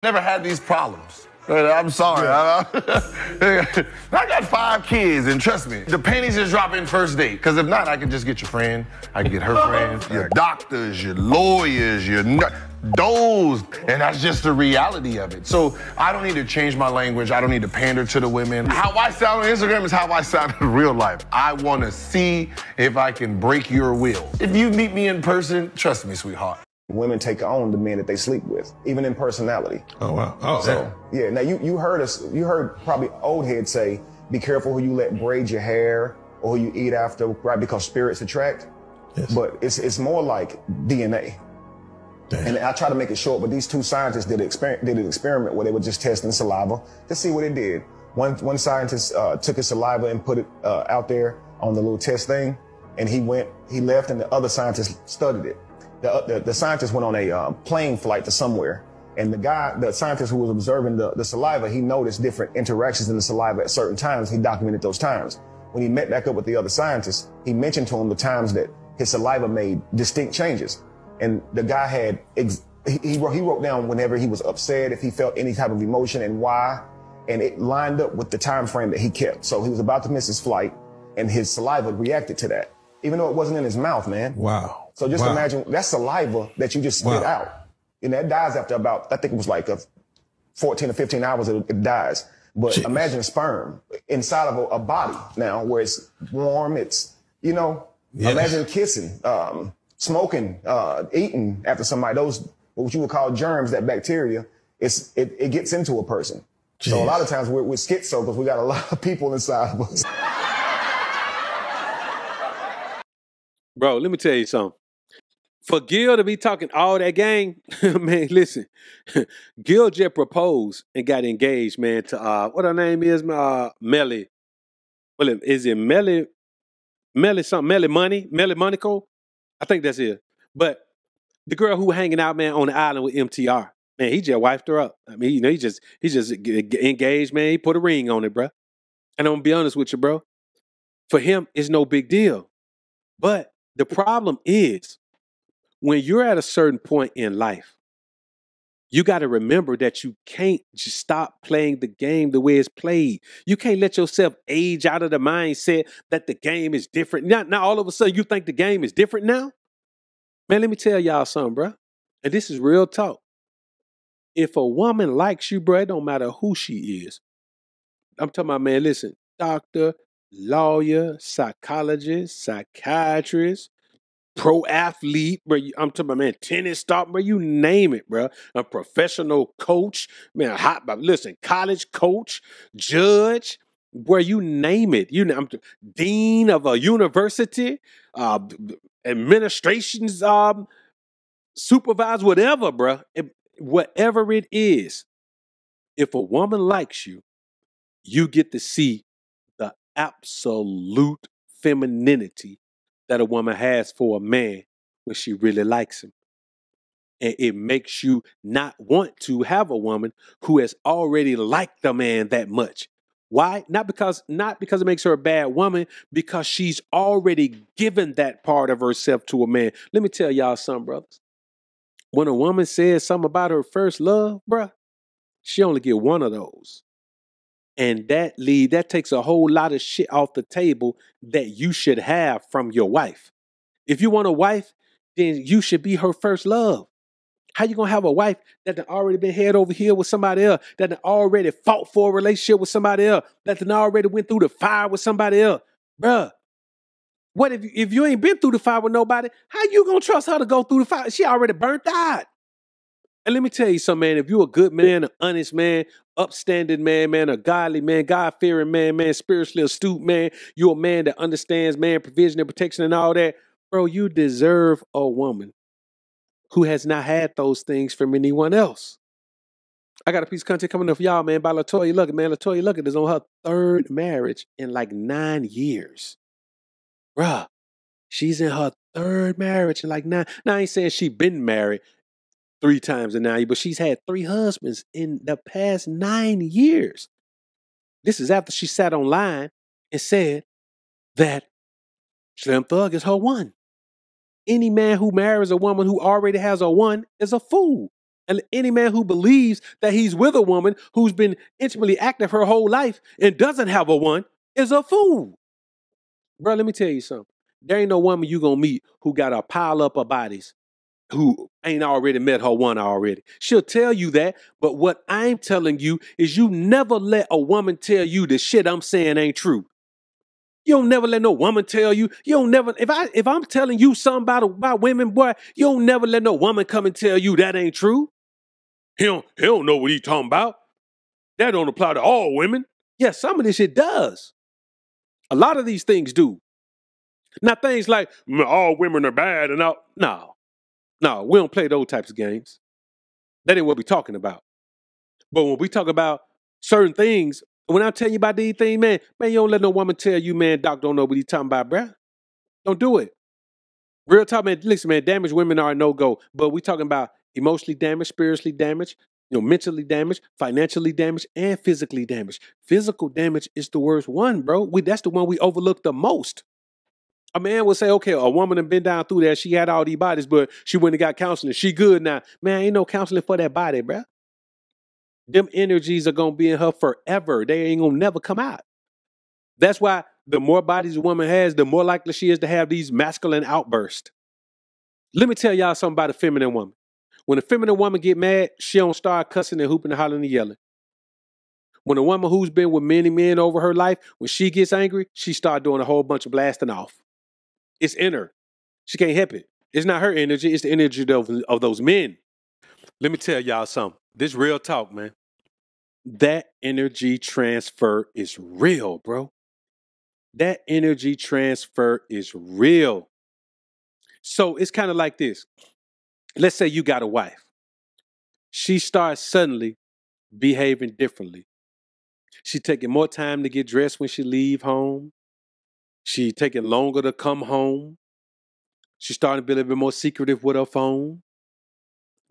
Never had these problems. I'm sorry. I got 5 kids, and trust me, the panties just drop in first date. Because if not, I can just get your friend, I can get her friend, your doctors, your lawyers, those, and that's just the reality of it. So I don't need to change my language. I don't need to pander to the women. How I sound on Instagram is how I sound in real life. I want to see if I can break your will. If you meet me in person, trust me, sweetheart. Women take on the men that they sleep with, even in personality. Oh, wow. Oh, so, yeah. Now, you heard probably old heads say, be careful who you let braid your hair or who you eat after, right? Because spirits attract. Yes. But it's more like DNA. Damn. And I try to make it short, but these 2 scientists did an experiment where they were just testing saliva to see what it did. One scientist took his saliva and put it out there on the little test thing, and he left, and the other scientist studied it. The scientist went on a plane flight to somewhere, and the scientist who was observing the saliva, he noticed different interactions in the saliva at certain times. He documented those times. When he met back up with the other scientist, he mentioned to him the times that his saliva made distinct changes. And the guy had, he wrote down whenever he was upset, if he felt any type of emotion and why, and it lined up with the time frame that he kept. So he was about to miss his flight, and his saliva reacted to that, even though it wasn't in his mouth, man. Wow. So just imagine that saliva that you just spit out. And that dies after about, I think it was like 14 or 15 hours it dies. But imagine sperm inside of a body now where it's warm, it's, imagine kissing, smoking, eating after somebody. Those, what you would call germs, that bacteria, it gets into a person. Jeez. So a lot of times we're schizo because we got a lot of people inside of us. Bro, let me tell you something. For GIL to be talking all that gang, man, listen. GIL just proposed and got engaged, man, to, what her name is, Melly. Well, is it Melly something? Melly Monaco? I think that's it. But the girl who hanging out, man, on the island with MTR, man, he just wifed her up. I mean, he just engaged, man. He put a ring on it, bro. And I'm gonna be honest with you, bro. For him, it's no big deal. But the problem is, when you're at a certain point in life, you got to remember that you can't just stop playing the game the way it's played. You can't let yourself age out of the mindset that the game is different. Now all of a sudden, you think the game is different now? Man, let me tell y'all something, bro. And this is real talk. If a woman likes you, bro, it don't matter who she is. I'm talking about, man, listen, doctor, lawyer, psychologist, psychiatrist, pro athlete, bro. I'm talking about, man, tennis star, bro. You name it, bro. A professional coach, man. Listen, college coach, judge, where you name it. I'm dean of a university, administrations, supervisor, whatever, bro. Whatever it is, if a woman likes you, you get to see the absolute femininity that a woman has for a man when she really likes him. And it makes you not want to have a woman who has already liked the man that much. Why? Not because it makes her a bad woman, because she's already given that part of herself to a man. Let me tell y'all something, brothers. When a woman says something about her first love, bruh, she only get one of those. And that takes a whole lot of shit off the table that you should have from your wife. If you want a wife, then you should be her first love. How you gonna have a wife that done already been head over here with somebody else, that done already fought for a relationship with somebody else, that done already went through the fire with somebody else? Bruh, what if you ain't been through the fire with nobody, how you gonna trust her to go through the fire? She already burnt out. And let me tell you something, man. If you're a good man, an honest man, upstanding man, a godly man, God-fearing man, spiritually astute man, you're a man that understands, man, provision and protection and all that, bro, you deserve a woman who has not had those things from anyone else. I got a piece of content coming up for y'all, man, by LaToya Luckett, man. LaToya Luckett is on her 3rd marriage in like 9 years. Bruh, she's in her 3rd marriage in like 9. Now, I ain't saying she been married 3 times in 9 years, but she's had 3 husbands in the past 9 years. This is after she sat online and said that Slim Thug is her one. Any man who marries a woman who already has a one is a fool. And any man who believes that he's with a woman who's been intimately active her whole life and doesn't have a one is a fool. Bro, let me tell you something. There ain't no woman you gonna meet who got a pile up of bodies who ain't already met her one already. She'll tell you that, but what I'm telling you is you never let a woman tell you the shit I'm saying ain't true. You don't never let no woman tell you. You don't never, if I'm telling you something about women, boy, you don't never let no woman come and tell you that ain't true. He don't know what he talking about. That don't apply to all women. Yeah, some of this shit does. A lot of these things do. Now things like all women are bad and all. No, we don't play those types of games. That ain't what we're talking about. But when we talk about certain things, when I tell you about these things, man, you don't let no woman tell you, man, doc don't know what he's talking about, bruh. Don't do it. Real talk, man. Listen, man, damaged women are a no-go. But we talking about emotionally damaged, spiritually damaged, mentally damaged, financially damaged, and physically damaged. Physical damage is the worst one, bro. That's the one we overlook the most. A man will say, okay, a woman had been down through that. She had all these bodies, but she went and got counseling. She good now. Man, ain't no counseling for that body, bruh. Them energies are going to be in her forever. They ain't going to never come out. That's why the more bodies a woman has, the more likely she is to have these masculine outbursts. Let me tell y'all something about a feminine woman. When a feminine woman get mad, she don't start cussing and hooping and hollering and yelling. When a woman who's been with many men over her life, when she gets angry, she start doing a whole bunch of blasting off. It's in her. She can't help it. It's not her energy. It's the energy of those men. Let me tell y'all something. This real talk, man. That energy transfer is real, bro. That energy transfer is real. So it's kind of like this. Let's say you got a wife. She starts suddenly behaving differently. She taking more time to get dressed when she leave home. She taking longer to come home. She's starting to be a little bit more secretive with her phone.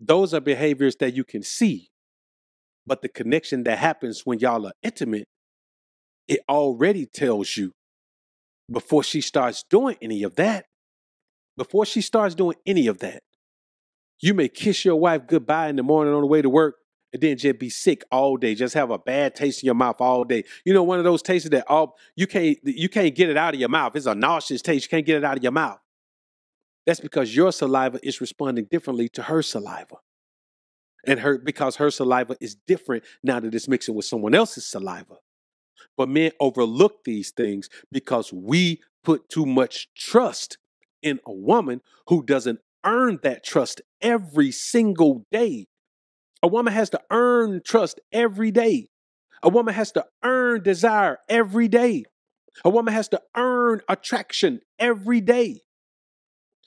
Those are behaviors that you can see. But the connection that happens when y'all are intimate, it already tells you before she starts doing any of that. Before she starts doing any of that, you may kiss your wife goodbye in the morning on the way to work and then just be sick all day. Just have a bad taste in your mouth all day. You know, one of those tastes that you can't get it out of your mouth. It's a nauseous taste. You can't get it out of your mouth. That's because your saliva is responding differently to her saliva. And because her saliva is different now that it's mixing with someone else's saliva. But men overlook these things because we put too much trust in a woman who doesn't earn that trust every single day. A woman has to earn trust every day. A woman has to earn desire every day. A woman has to earn attraction every day.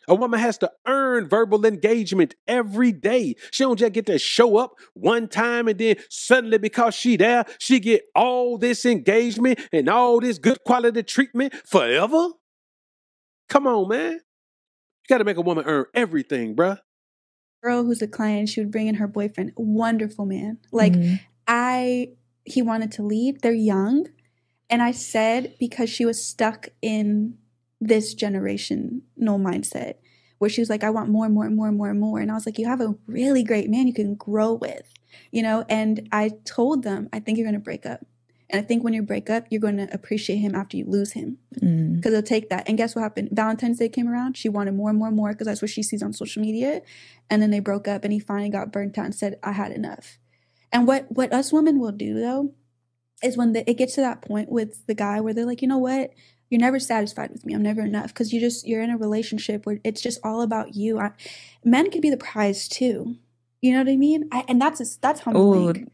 A woman has to earn verbal engagement every day. She don't just get to show up one time and then suddenly because she there, she get all this engagement and all this good quality treatment forever. Come on, man. You got to make a woman earn everything, bruh. Girl who's a client, she would bring in her boyfriend. Wonderful man. Like, he wanted to leave. They're young. And I said, because she was stuck in this generational mindset where she was like, I want more and more and more and more and more. And I was like, you have a really great man you can grow with, and I told them, I think you're going to break up. And I think when you break up, you're going to appreciate him after you lose him because it'll take that. And guess what happened? Valentine's Day came around. She wanted more and more and more because that's what she sees on social media. And then they broke up and he finally got burnt out and said, I had enough. And what us women will do though, is when it gets to that point with the guy where they're like, you know what? You're never satisfied with me. I'm never enough because you're in a relationship where it's just all about you. Men can be the prize too. You know what I mean? And that's humbling.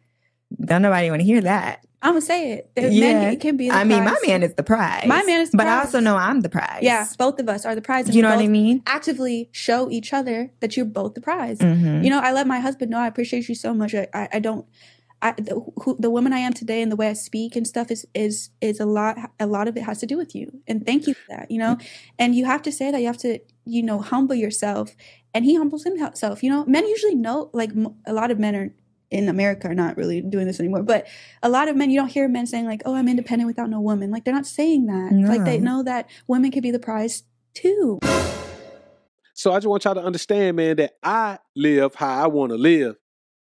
Don't nobody want to hear that. I'm gonna say it. Men can be the prize. My man is the prize. My man is the prize. But I also know I'm the prize. Yeah, both of us are the prize. And you know what I mean? Actively show each other that you're both the prize. Mm-hmm. I let my husband know I appreciate you so much. The woman I am today and the way I speak and stuff is a lot of it has to do with you. And thank you for that, And you have to say that. You have to, humble yourself. And he humbles himself. Men usually know, like a lot of men are in America are not really doing this anymore. But a lot of men, you don't hear men saying like, oh, I'm independent without no woman. Like they're not saying that. No. Like they know that women can be the prize too. So I just want y'all to understand, man, that I live how I want to live.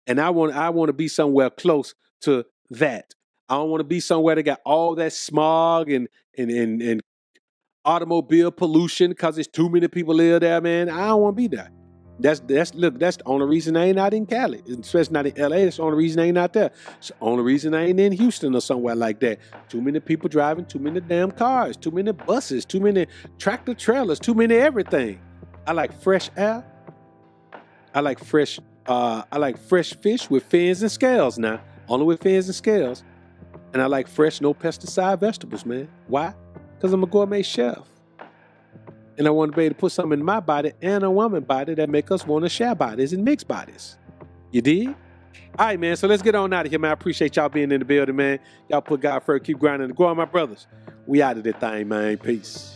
And I want to be somewhere close to that. I don't want to be somewhere that got all that smog and automobile pollution because there's too many people live there, man. I don't want to be there. That's the only reason I ain't out in Cali, especially not in LA. That's the only reason I ain't out there. It's the only reason I ain't in Houston or somewhere like that. Too many people driving, too many damn cars, too many buses, too many tractor trailers, too many everything. I like fresh air. I like fresh fish with fins and scales now. Only with fins and scales. And I like fresh, no pesticide vegetables, man. Why? Because I'm a gourmet chef. And I want to be able to put something in my body and a woman's body that make us want to share bodies and mix bodies. You dig? All right, man. So let's get on out of here, man. I appreciate y'all being in the building, man. Y'all put God first. Keep grinding and growing, my brothers. We out of that thing, man. Peace.